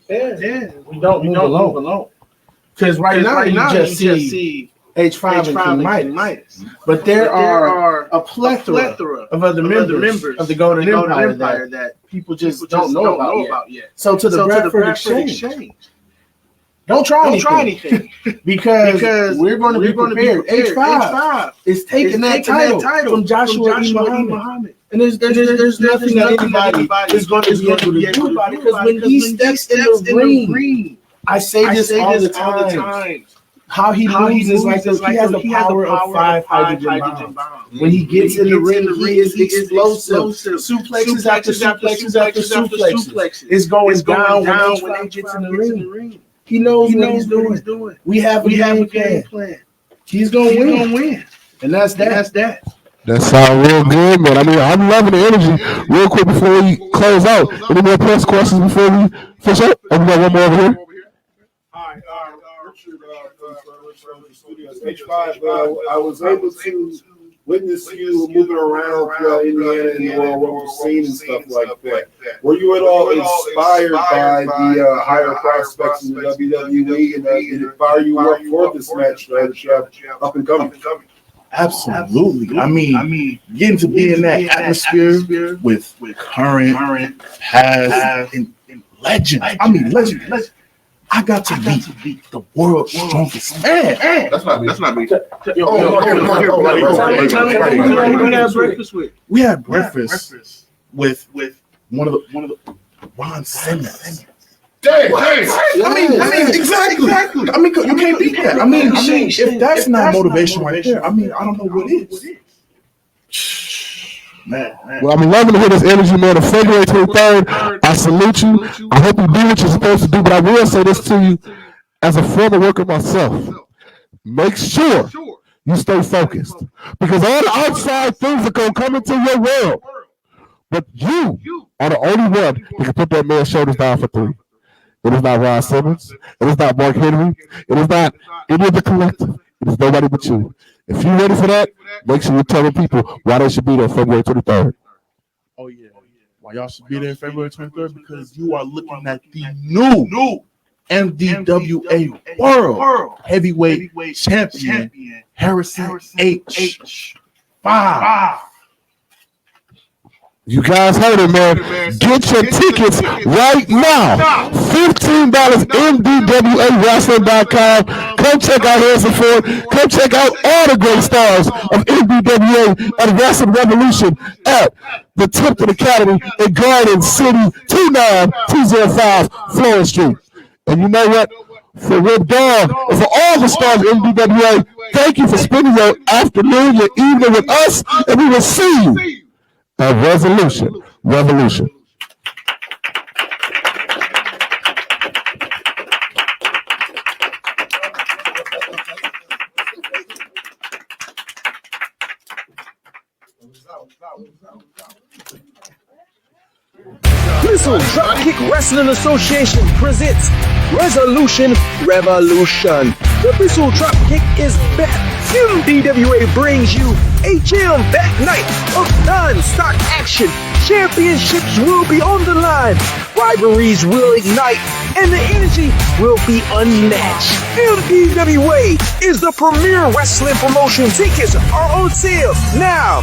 we don't move alone. Because right now you just see H5 and King Midas. But there are a plethora of other members of the Golden Empire that people just don't know about yet. So to the Bradford Exchange, don't try anything. because we're going to be prepared. H5 is taking that title from Joshua E. Muhammad. And there's nothing that anybody is going to be able to do about it. Because when he steps in the ring, I say this all the time. How he moves is like this. He has the power of 5 hydrogen bombs. When he gets in the ring, he is explosive. Suplexes after suplexes after suplexes. It's going down when he gets in the ring. He knows what he's doing. We have a game plan. He's going to win. And that's that. That sounds real good, man. I mean, I'm loving the energy. Real quick before we close out, any more press questions before we finish up? Oh, we got one more over here. H5, I was able to witness you moving around throughout Indiana and the world scene and stuff like that. Were you at all inspired by the higher prospects in the WWE, and did it fire you up for this match up and coming? Absolutely. I mean, getting to be in that atmosphere with current, past, and legends. I mean, legends. I got to beat the world's strongest man. That's not me. We had breakfast with one of the Ron Simmons. Dang. I mean, exactly. I mean, you can't beat that. I mean, if that's not motivation right there, I mean, I don't know what is. Man. Well, I'm loving to hear this energy, man. On February 23rd, I salute you. I hope you do what you're supposed to do, but I will say this to you as a former worker myself. Make sure you stay focused, because all the outside things are going to come into your world. But you are the only one that can put that man's shoulders down for 3. It is not Ron Simmons. It is not Mark Henry. It is not any of the collective. It is nobody but you. If you're ready for that, make sure you tell the people why they should be there February 23rd. Oh, yeah. Why y'all should be there February 23rd? Because you are looking at the new MDWA World Heavyweight Champion, Harrison H5. You guys heard it, man. Get your tickets right now. $15, MDWAWrestling.com. Come check out Harrison Ford. Come check out all the great stars of MDWA and Wrestling Revolution at the Tipton Academy in Garden City, 29205 Florence Street. And you know what? For Red Dog and for all the stars of MDWA, thank you for spending your afternoon, your evening with us, and we will see you at Revolution. Missile Dropkick Wrestling Association presents Resolution Revolution. The Missile Dropkick is back. MDWA brings you a jam-packed night of non-stop action. Championships will be on the line. Rivalries will ignite, and the energy will be unmatched. MDWA is the premier wrestling promotion. Tickets are on sale now.